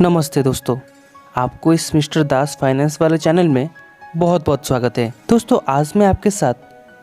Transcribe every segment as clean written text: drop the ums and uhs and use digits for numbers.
नमस्ते दोस्तों, आपको इस मिस्टर दास फाइनेंस वाले चैनल में बहुत बहुत स्वागत है। दोस्तों, आज मैं आपके साथ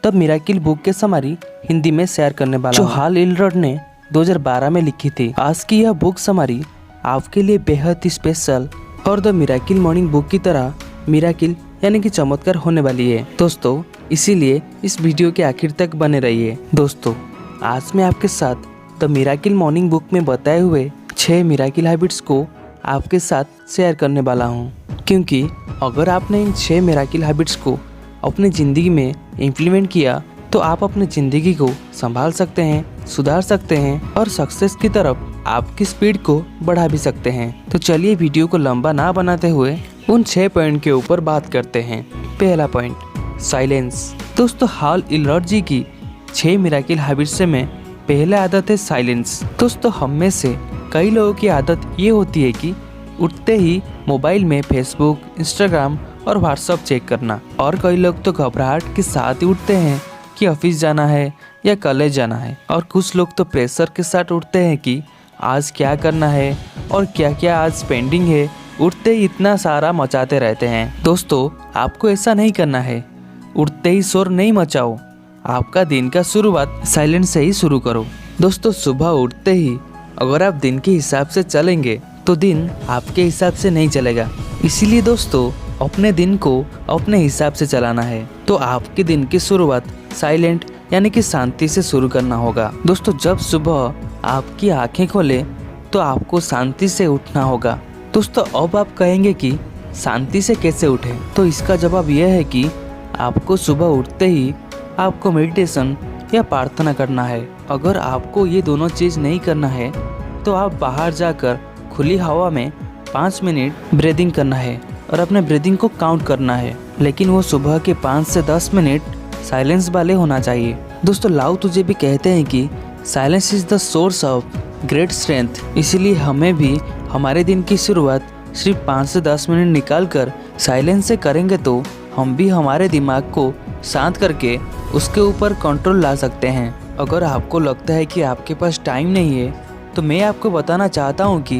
द मिरेकल बुक के समरी हिंदी में शेयर करने वाला हूं, जो हाल इलरड ने 2012 में लिखी थी। आज की यह बुक समरी आपके लिए बेहद ही स्पेशल और द मिरेकल मॉर्निंग बुक की तरह मिरेकल यानी कि चमत्कार होने वाली है दोस्तों, इसीलिए इस वीडियो के आखिर तक बने रहिए। दोस्तों, आज मैं आपके साथ द मिरेकल मॉर्निंग बुक में बताए हुए 6 मिरेकल हैबिट्स को आपके साथ शेयर करने वाला हूं, क्योंकि अगर आपने इन 6 मिरेकल हैबिट्स को अपनी ज़िंदगी में इम्प्लीमेंट किया तो आप अपनी ज़िंदगी को संभाल सकते हैं, सुधार सकते हैं और सक्सेस की तरफ आपकी स्पीड को बढ़ा भी सकते हैं। तो चलिए वीडियो को लंबा ना बनाते हुए उन 6 पॉइंट के ऊपर बात करते हैं। पहला पॉइंट, साइलेंस। दोस्तों, हाल इलरड जी की 6 मिरेकल हैबिट्स में पहला आदत है साइलेंस। दोस्तों, हम में से कई लोगों की आदत ये होती है कि उठते ही मोबाइल में फेसबुक, इंस्टाग्राम और व्हाट्सएप चेक करना, और कई लोग तो घबराहट के साथ ही उठते हैं कि ऑफिस जाना है या कॉलेज जाना है, और कुछ लोग तो प्रेशर के साथ उठते हैं कि आज क्या करना है और क्या क्या आज पेंडिंग है। उठते ही इतना सारा मचाते रहते हैं। दोस्तों, आपको ऐसा नहीं करना है। उठते ही शोर नहीं मचाओ, आपका दिन का शुरुआत साइलेंस से ही शुरू करो। दोस्तों, सुबह उठते ही अगर आप दिन के हिसाब से चलेंगे तो दिन आपके हिसाब से नहीं चलेगा। इसीलिए दोस्तों, अपने दिन को अपने हिसाब से चलाना है। तो आपके दिन की शुरुआत साइलेंट यानी कि शांति से शुरू करना होगा। दोस्तों, जब सुबह आपकी आंखें खोले तो आपको शांति से उठना होगा। दोस्तों, अब आप कहेंगे कि शांति से कैसे उठे, तो इसका जवाब यह है कि आपको सुबह उठते ही आपको मेडिटेशन या प्रार्थना करना है। अगर आपको ये दोनों चीज़ नहीं करना है तो आप बाहर जाकर खुली हवा में 5 मिनट ब्रीदिंग करना है और अपने ब्रीदिंग को काउंट करना है, लेकिन वो सुबह के 5 से 10 मिनट साइलेंस वाले होना चाहिए। दोस्तों, लाओ तुझे भी कहते हैं कि silence is the source of great strength. इसीलिए हमें भी हमारे दिन की शुरुआत सिर्फ 5 से 10 मिनट निकाल कर साइलेंस से करेंगे तो हम भी हमारे दिमाग को शांत करके उसके ऊपर कंट्रोल ला सकते हैं। अगर आपको लगता है कि आपके पास टाइम नहीं है तो मैं आपको बताना चाहता हूं कि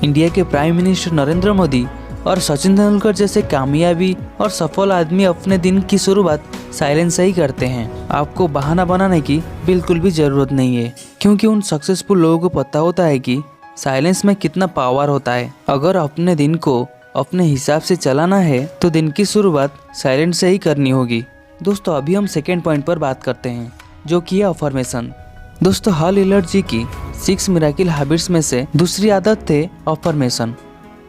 इंडिया के प्राइम मिनिस्टर नरेंद्र मोदी और सचिन तेंदुलकर जैसे कामयाबी और सफल आदमी अपने दिन की शुरुआत साइलेंस से ही करते हैं। आपको बहाना बनाने की बिल्कुल भी ज़रूरत नहीं है, क्योंकि उन सक्सेसफुल लोगों को पता होता है कि साइलेंस में कितना पावर होता है। अगर अपने दिन को अपने हिसाब से चलाना है तो दिन की शुरुआत साइलेंट से ही करनी होगी। दोस्तों, अभी हम सेकेंड पॉइंट पर बात करते हैं, जो कि है अफर्मेशन। दोस्तों, हाल इलरड जी की 6 मिरेकल हैबिट्स में से दूसरी आदत थे अफर्मेशन।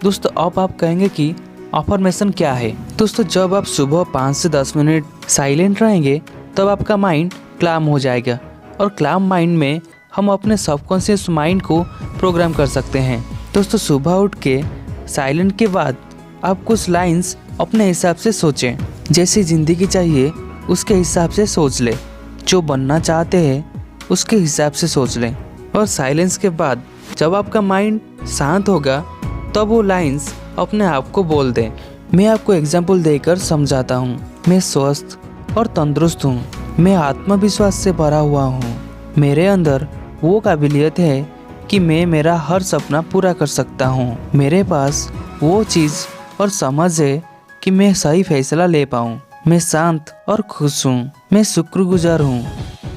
दोस्तों, अब आप कहेंगे कि अफर्मेशन क्या है। दोस्तों, जब आप सुबह 5 से 10 मिनट साइलेंट रहेंगे तब आपका माइंड क्लाम हो जाएगा, और क्लाम माइंड में हम अपने सबकॉन्शियस माइंड को प्रोग्राम कर सकते हैं। दोस्तों, सुबह उठ के साइलेंट के बाद आप कुछ लाइन्स अपने हिसाब से सोचें। जैसी ज़िंदगी चाहिए उसके हिसाब से सोच लें, जो बनना चाहते हैं उसके हिसाब से सोच लें, और साइलेंस के बाद जब आपका माइंड शांत होगा तब वो लाइन्स अपने आप को बोल दें। मैं आपको एग्जाम्पल देकर समझाता हूँ। मैं स्वस्थ और तंदुरुस्त हूँ, मैं आत्मविश्वास से भरा हुआ हूँ, मेरे अंदर वो काबिलियत है कि मैं मेरा हर सपना पूरा कर सकता हूँ, मेरे पास वो चीज़ और समझ है कि मैं सही फैसला ले पाऊँ, मैं शांत और खुश हूँ, मैं शुक्रगुजार हूँ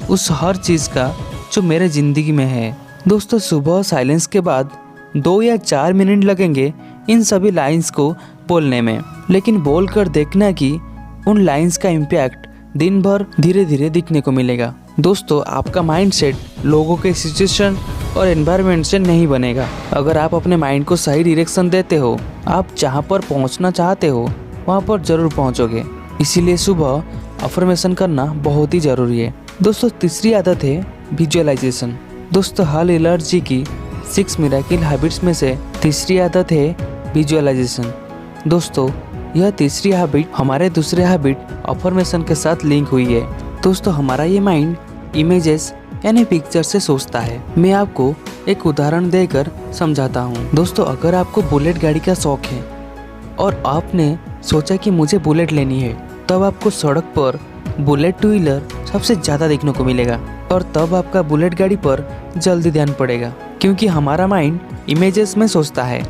उस हर चीज़ का जो मेरे ज़िंदगी में है। दोस्तों, सुबह साइलेंस के बाद 2 या 4 मिनट लगेंगे इन सभी लाइंस को बोलने में, लेकिन बोलकर देखना कि उन लाइंस का इम्पैक्ट दिन भर धीरे धीरे दिखने को मिलेगा। दोस्तों, आपका माइंडसेट लोगों के सिचुएशन और एनवायरनमेंट से नहीं बनेगा। अगर आप अपने माइंड को सही डायरेक्शन देते हो, आप जहाँ पर पहुँचना चाहते हो वहाँ पर ज़रूर पहुँचोगे। इसीलिए सुबह अफर्मेशन करना बहुत ही ज़रूरी है। दोस्तों, तीसरी आदत है विजुअलाइजेशन। दोस्तों, हाल इलरड जी की 6 मिरेकल हैबिट्स में से तीसरी आदत है विजुअलाइजेशन। दोस्तों, यह तीसरी हैबिट हमारे दूसरे हैबिट अफर्मेशन के साथ लिंक हुई है। दोस्तों, हमारा ये माइंड इमेजेस यानी पिक्चर से सोचता है। मैं आपको एक उदाहरण देकर समझाता हूँ। दोस्तों, अगर आपको बुलेट गाड़ी का शौक है और आपने सोचा कि मुझे बुलेट लेनी है, तब आपको सड़क पर बुलेट टू व्हीलर सबसे ज़्यादा देखने को मिलेगा, और तब आपका बुलेट गाड़ी पर जल्दी ध्यान पड़ेगा, क्योंकि हमारा माइंड इमेजेस में सोचता है।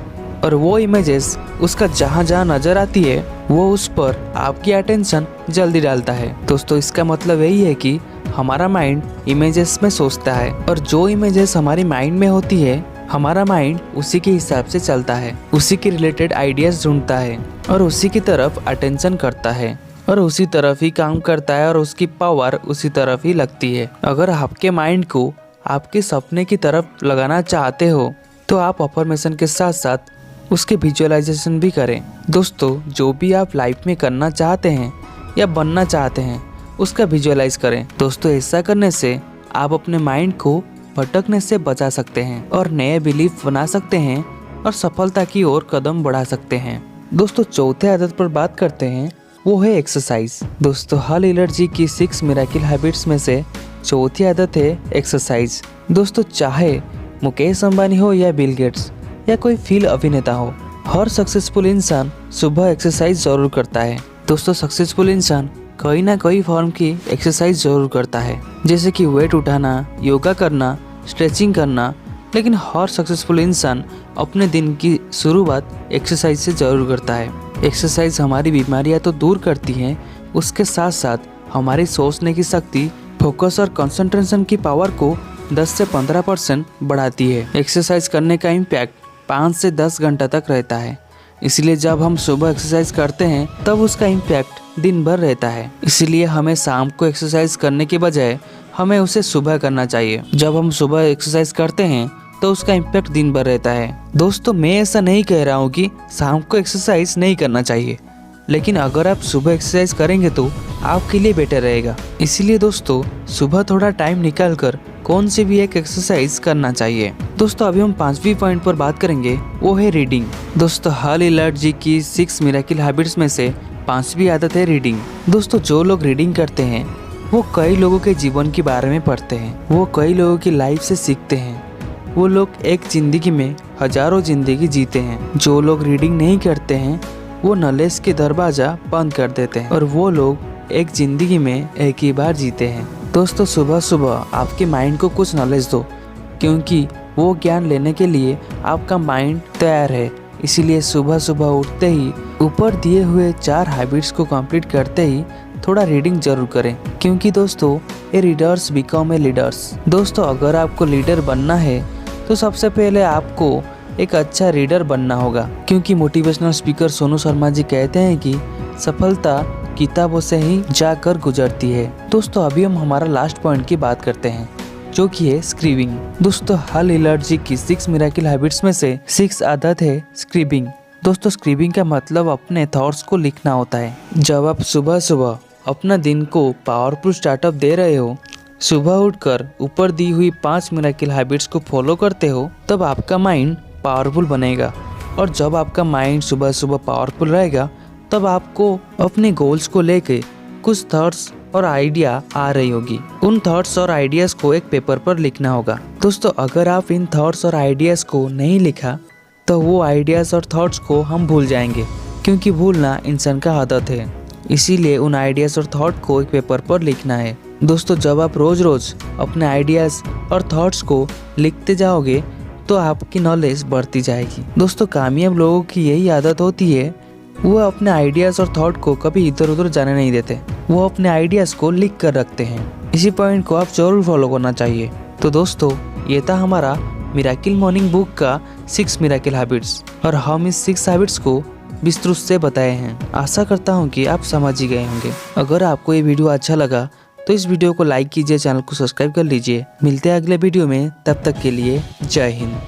और वो इमेजेस उसका जहाँ जहाँ नजर आती है वो उस पर आपकी अटेंशन जल्दी डालता है। दोस्तों इसका मतलब यही है कि हमारा माइंड इमेजेस में सोचता है और जो इमेजेस हमारी माइंड में होती है हमारा माइंड उसी के हिसाब से चलता है, उसी के रिलेटेड आइडियाज ढूंढता है और उसी की तरफ अटेंशन करता है और उसी तरफ ही काम करता है और उसकी पावर उसी तरफ ही लगती है। अगर आपके माइंड को आपके सपने की तरफ लगाना चाहते हो तो आप अफर्मेशन के साथ साथ उसके विजुअलाइजेशन भी करें। दोस्तों जो भी आप लाइफ में करना चाहते हैं या बनना चाहते हैं उसका विजुअलाइज करें। दोस्तों ऐसा करने से आप अपने माइंड को भटकने से बचा सकते हैं और नए बिलीफ बना सकते हैं और सफलता की ओर कदम बढ़ा सकते हैं। दोस्तों चौथे आदत पर बात करते हैं, वो है एक्सरसाइज। दोस्तों हल इलर की 6 मिरेकल हैबिट्स में से चौथी आदत है एक्सरसाइज। दोस्तों चाहे मुकेश अंबानी हो या बिल गेट्स या कोई फिल्म अभिनेता हो, हर सक्सेसफुल इंसान सुबह एक्सरसाइज जरूर करता है। दोस्तों सक्सेसफुल इंसान कोई ना कोई फॉर्म की एक्सरसाइज जरूर करता है, जैसे कि वेट उठाना, योगा करना, स्ट्रेचिंग करना। लेकिन हर सक्सेसफुल इंसान अपने दिन की शुरुआत एक्सरसाइज से जरूर करता है। एक्सरसाइज हमारी बीमारियां तो दूर करती हैं, उसके साथ साथ हमारी सोचने की शक्ति, फोकस और कंसंट्रेशन की पावर को 10 से 15% बढ़ाती है। एक्सरसाइज करने का इम्पैक्ट 5 से 10 घंटा तक रहता है, इसलिए जब हम सुबह एक्सरसाइज करते हैं तब उसका इम्पैक्ट दिन भर रहता है। इसलिए हमें शाम को एक्सरसाइज करने के बजाय हमें उसे सुबह करना चाहिए। जब हम सुबह एक्सरसाइज करते हैं तो उसका इम्पैक्ट दिन भर रहता है। दोस्तों मैं ऐसा नहीं कह रहा हूँ कि शाम को एक्सरसाइज नहीं करना चाहिए, लेकिन अगर आप सुबह एक्सरसाइज करेंगे तो आपके लिए बेटर रहेगा। इसलिए दोस्तों सुबह थोड़ा टाइम निकालकर कौन सी भी एक एक्सरसाइज करना चाहिए। दोस्तों अभी हम 5वीं पॉइंट पर बात करेंगे, वो है रीडिंग। दोस्तों हल इलर की 6 मिरेकल हैबिट्स में से 5वीं आदत है रीडिंग। दोस्तों जो लोग रीडिंग करते हैं वो कई लोगों के जीवन के बारे में पढ़ते हैं, वो कई लोगों की लाइफ से सीखते हैं। वो लोग एक जिंदगी में हजारों जिंदगी जीते हैं। जो लोग रीडिंग नहीं करते हैं वो नॉलेज के दरवाजा बंद कर देते हैं और वो लोग एक जिंदगी में एक ही बार जीते हैं। दोस्तों सुबह सुबह आपके माइंड को कुछ नॉलेज दो, क्योंकि वो ज्ञान लेने के लिए आपका माइंड तैयार है। इसीलिए सुबह सुबह उठते ही ऊपर दिए हुए 4 हैबिट्स को कंप्लीट करते ही थोड़ा रीडिंग जरूर करें, क्योंकि दोस्तों ये रीडर्स बिकम ए लीडर्स। दोस्तों अगर आपको लीडर बनना है तो सबसे पहले आपको एक अच्छा रीडर बनना होगा, क्योंकि मोटिवेशनल स्पीकर सोनू शर्मा जी कहते हैं कि सफलता किताबों से ही जाकर गुजरती है। दोस्तों अभी हम हमारा लास्ट पॉइंट की बात करते हैं, जो कि है स्क्रीबिंग। दोस्तों हल इलर की 6 मिरेकल हैबिट्स में से 6 आदत है स्क्रीबिंग। दोस्तों स्क्रीबिंग का मतलब अपने थॉट्स को लिखना होता है। जब आप सुबह सुबह अपना दिन को पावरफुल स्टार्टअप दे रहे हो, सुबह उठकर ऊपर दी हुई 5 मिरेकल हैबिट्स को फॉलो करते हो, तब आपका माइंड पावरफुल बनेगा। और जब आपका माइंड सुबह सुबह पावरफुल रहेगा तब आपको अपने गोल्स को लेके कुछ थॉट्स और आइडिया आ रही होगी। उन थॉट्स और आइडियाज को एक पेपर पर लिखना होगा। दोस्तों अगर आप इन थॉट्स और आइडियाज को नहीं लिखा तो वो आइडियाज और थॉट्स को हम भूल जाएंगे, क्योंकि भूलना इंसान का आदत है। इसीलिए उन आइडियाज और थॉट को एक पेपर पर लिखना है। दोस्तों जब आप रोज रोज अपने आइडियाज और थॉट्स को लिखते जाओगे तो आपकी नॉलेज बढ़ती जाएगी। दोस्तों कामयाब लोगों की यही आदत होती है, वो अपने आइडियाज और थॉट को कभी इधर उधर जाने नहीं देते, वो अपने आइडियाज को लिख कर रखते हैं। इसी पॉइंट को आप जरूर फॉलो करना चाहिए। तो दोस्तों ये था हमारा मिरेकल मॉर्निंग बुक का 6 मिरेकल हैबिट्स, और हम इस 6 हैबिट्स को विस्तृत से बताए हैं। आशा करता हूँ कि आप समझ ही गए होंगे। अगर आपको ये वीडियो अच्छा लगा तो इस वीडियो को लाइक कीजिए, चैनल को सब्सक्राइब कर लीजिए। मिलते हैं अगले वीडियो में, तब तक के लिए जय हिंद।